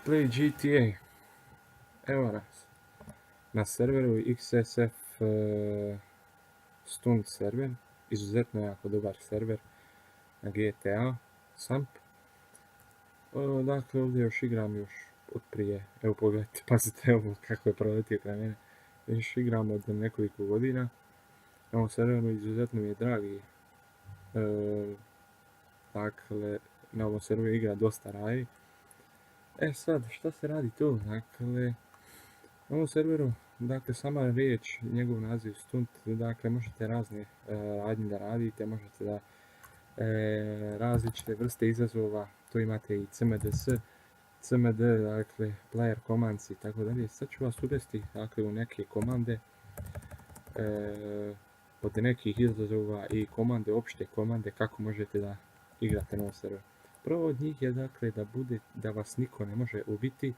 Play GTA. Evo nas. Na serveru XSF Stund server. Izuzetno jako dobar server na GTA. Samp. Dakle, ovdje još igram od prije. Evo pogledajte, pazite ovo kako je proletio kraj mene. Još igram od nekoliko godina. Na ovom serveru izuzetno mi je dragi. Dakle, na ovom serveru igra dosta raji. Sad, šta se radi tu? Dakle, na ovom serveru, dakle, sama riječ, njegov naziv Stunt, dakle, možete razne radnje da radite, možete da različite vrste izazova, tu imate i CMDS, CMD, dakle, player commands i tako dalje. Sad ću vas uvesti, dakle, u neke komande, od nekih izazova i komande, opšte komande, kako možete da igrate na ovom serveru. Prvo od njih je, dakle, da vas niko ne može ubiti,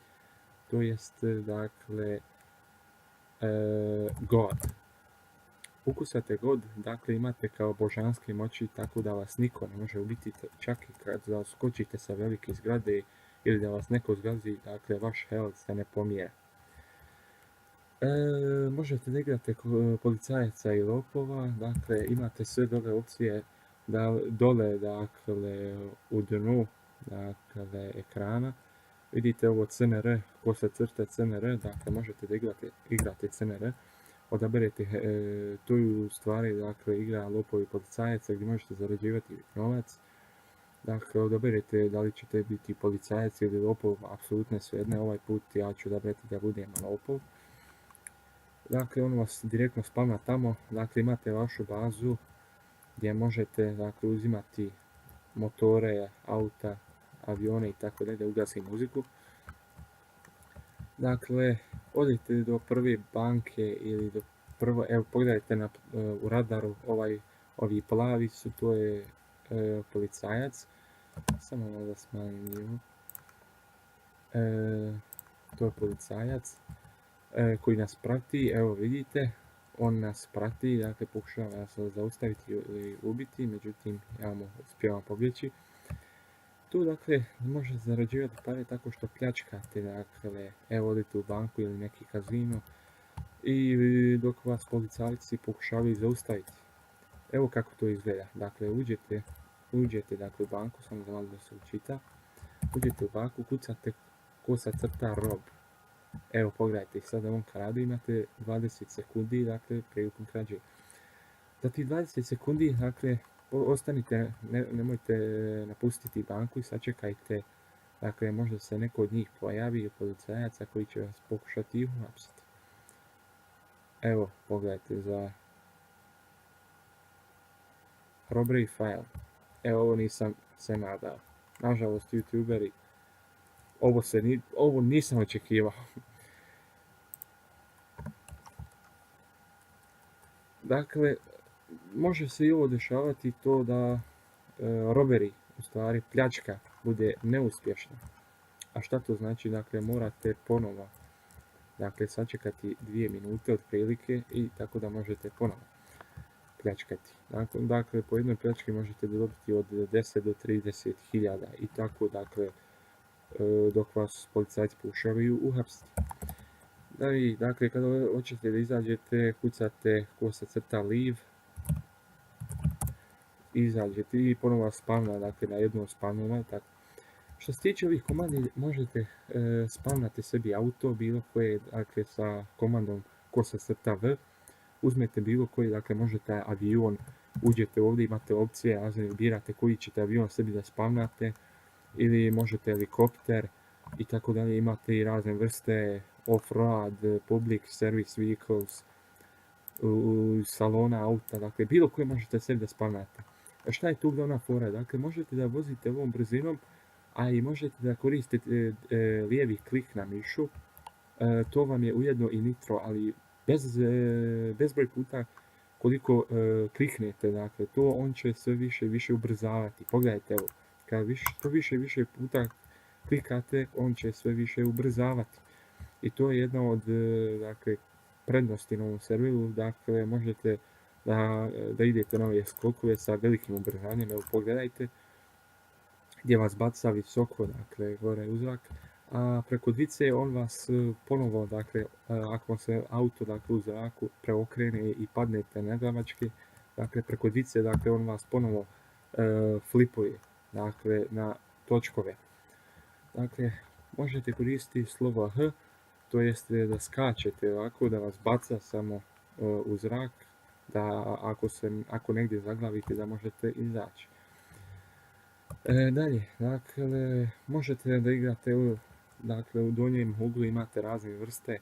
to jest, dakle, God. Ukusate God, dakle imate kao božanske moći, tako da vas niko ne može ubiti, čak i kad skočite sa velike zgrade ili da vas neko zgazi, dakle vaš health se ne pomjera. Možete da igrate policajaca i lopova, dakle imate sve dole opcije, dole, dakle, u dnu, dakle, ekrana. Vidite ovo CNR, kosa crta CNR, dakle možete da igrate CNR. Odaberete tu u stvari, dakle, igra lopovi policajaca gdje možete zarađivati novac. Dakle, odaberete da li ćete biti policajac ili lopov, apsolutno svejedno. Ovaj put ja ću odabrati da budem lopov. Dakle, on vas direktno spavna tamo, dakle imate vašu bazu gdje možete, dakle, uzimati motore, auta, avione i tako dalje, da ugasim muziku. Dakle, odite do prve banke ili do prvo, evo pogledajte u radaru, ovi plavi su, to je policajac. Samo malo da smanjim njivu. To je policajac koji nas prati, evo vidite, on nas prati, dakle pokušava nas zaustaviti ili ubiti, međutim ja mu uspijevam pobjeći. Tu, dakle, možete zarađivati pare tako što pljačkate, dakle, evo odete u banku ili neki kazino i dok vas policajci pokušavaju zaustaviti. Evo kako to izgleda, dakle, uđete dakle, u banku, samo da malo da se učita, uđete u banku, kucate kosa crta rob. Evo pogledajte, sada ovom kradu imate 20 sekundi, dakle, prilikom krađe. Za tih 20 sekundi, dakle, ostanite, nemojte napustiti banku i sačekajte, dakle, možda se neko od njih pojavi, policajaca koji će vas pokušati uhapsiti. Evo, pogledajte za robbery file. Evo, ovo nisam se nadao. Nažalost, youtuberi, ovo nisam očekivao. Dakle, može se i ovo dešavati to da robbery, u stvari pljačka, bude neuspješna. A šta to znači? Dakle, morate ponovo, dakle, sačekati 2 minute otprilike i tako da možete ponovo pljačkati. Dakle, po jednoj pljački možete dobiti od 10 do 30 hiljada i tako, dakle, dok vas policajci pokušavaju uhapsiti. Dakle, kada hoćete da izađete, kucate kosa crta leave, izađete i ponovo vas spavna, dakle, na jednom spavnoma, tako. Što se tiče ovih komandi, možete spavnati sebi auto, bilo koje, dakle, sa komandom kosa crta v, uzmete bilo koji, dakle, možete avion, uđete ovdje, imate opcije, birate koji ćete avion sebi da spavnate, ili možete helikopter, i tako dalje, imate i razne vrste off-road, public service vehicles, salona auta, dakle, bilo koje možete sebi da spavnate. A šta je tu glavna fora? Dakle, možete da vozite ovom brzinom, a i možete da koristite lijevi klik na mišu. To vam je ujedno i nitro, ali bezbroj puta koliko kliknete, dakle, to on će sve više i više ubrzavati. Pogledajte, evo, kad što više i više puta klikate, on će sve više ubrzavati. I to je jedna od, dakle, prednosti na ovom serveru, dakle, možete da idete na ove skokove sa velikim ubrzanjem, evo pogledajte, gdje vas baca visoko, dakle, gore u zrak, a preko dvice on vas ponovo, dakle, ako se auto, dakle, u zraku preokrene i padnete naglavački, dakle, preko dvice, dakle, on vas ponovo flipuje, dakle, na točkove. Dakle, možete koristiti slovo H, to jest da skačete ovako, da vas baca samo u zrak, da ako negdje zaglavite da možete izaći. Dalje, dakle, možete da igrate, dakle, u donjem uglu imate razne vrste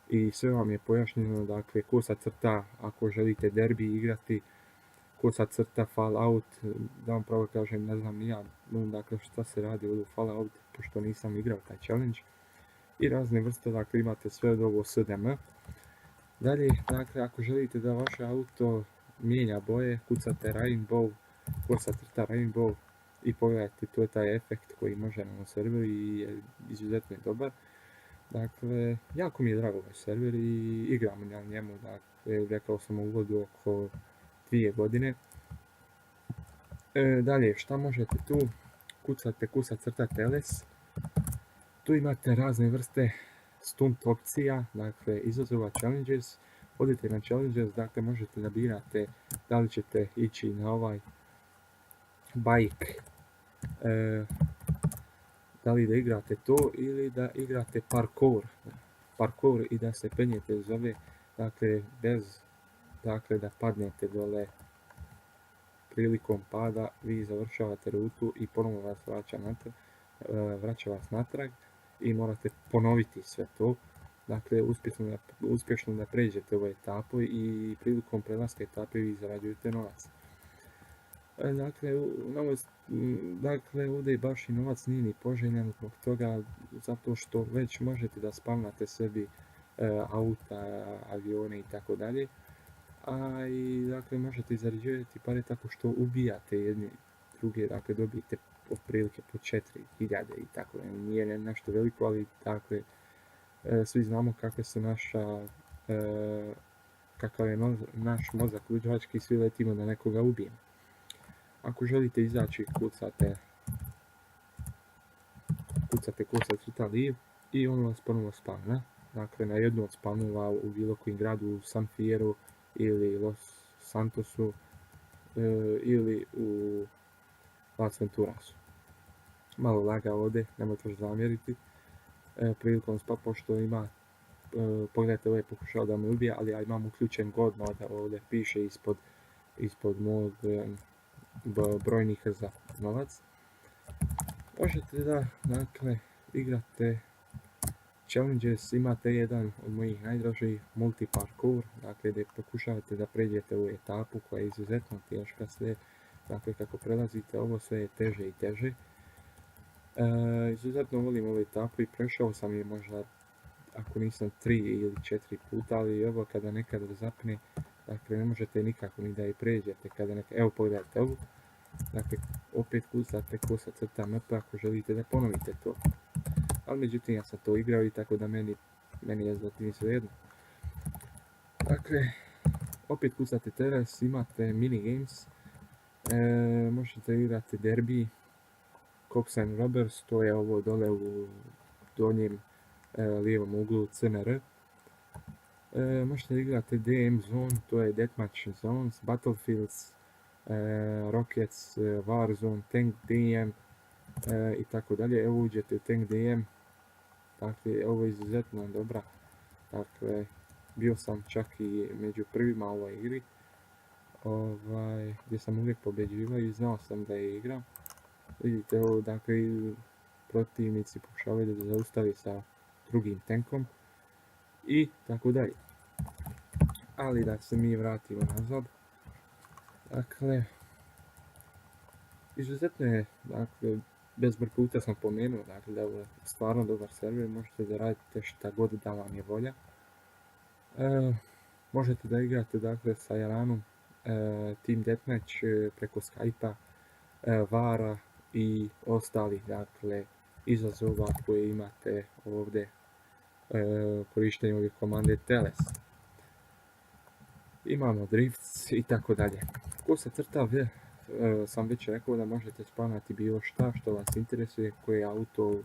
i sve vam je pojašnjeno, dakle, kosa crta ako želite derbi igrati, kosa crta Fallout, da vam pravo kažem, ne znam ni ja, dakle, šta se radi u Fallout, pošto nisam igrao taj challenge, i razne vrste, dakle, imate sve od ovo SDM. Dalje, dakle, ako želite da vaše auto mijenja boje, kucate Rainbow, kosa crta Rainbow, i pogledajte, to je taj efekt koji može na serveru i je izuzetno dobar. Dakle, jako mi je drago ovaj server i igram na njemu, dakle, rekao sam u uvodu oko 2 godine. Dalje, šta možete tu? Kucate kosa crta TLS. Tu imate razne vrste stunt opcija, dakle, izazova challenges. Odite na challenges, dakle, možete da birate da li ćete ići na ovaj bike, da li da igrate to ili da igrate parkour i da se penjete uz ove, dakle, bez, dakle, da padnete dole. Prilikom pada vi završavate rutu i ponovno vas vraća vas natrag i morate ponoviti sve to. Dakle, uspješno da pređete ovu etapu i prilikom prelaska etape vi zarađujete novac. Dakle, ovdje baš i novac nije ni poželjan zbog toga, zato što već možete da spavnate sebi auta, avione i tako dalje. A i, dakle, možete zarađivati pare tako što ubijate jedni druge, dakle, dobijete otprilike po 4000 i tako. Nije nešto veliko, ali, dakle, svi znamo kakav je naš mozak luđački, svi letimo da nekoga ubijemo. Ako želite izaći, kucate kosa crta live i on vas ponovo spavna. Dakle, na jednu od spavnova u bilo kojem gradu, u San Fierro ili Los Santosu ili u Las Venturasu. Malo laga ovdje, nemojte još zamjeriti prilikom spa, pošto ima, pogledajte, ovaj je pokušao da me ubije, ali ja imam uključen God mode, ovdje piše ispod mog brojnika za novac. Možete da, dakle, igrate challenges, imate jedan od mojih najdražih, multi-parkour, dakle, gdje pokušavate da pređete u etapu koja je izuzetno teška sve, dakle, kako prelazite ovo sve je teže i teže. Izuzetno volim ovu etapu i prešao sam je možda, ako nisam 3 ili 4 puta, ali ovo kada nekada zapne, dakle, ne možete nikako ni da je pređete evo pogledajte ovu. Dakle, opet kucate kosa crta mp ako želite da ponovite to. Ali međutim, ja sam to igrao i tako da meni je zatim svejedno. Dakle, opet kucate TLS, imate minigames, možete igrati derby, Cops and Robbers, to je ovo dole u donjem lijevom uglu CNR. Možete igrati DM Zone, to je Deathmatch Zones, Battlefields, Rockets, Warzone, Tank DM i tako dalje. Evo uđete u Tank DM, dakle, ovo je izuzetno dobra, dakle, bio sam čak i među prvima u ovoj igri, gdje sam uvijek pobjeđivao i znao sam da je igram. Vidite ovo, dakle, protivnici pokušavaju da zaustavi sa drugim tankom i tako dalje. Ali da se mi vratimo nazad, dakle, izuzetno je, dakle, bezbroj puta sam pomenuo, dakle, da je ovo stvarno dobar server, možete da radite šta god da vam je volja. Možete da igrate, dakle, sa Jaranom, Team Deathmatch preko Skype-a, Vara i ostalih, dakle, izazova koje imate ovdje korištenje ovih komande TLS. Imamo drifts i tako dalje. Kosa crta sam već rekao da možete spawnati bilo šta što vas interesuje, koje auto,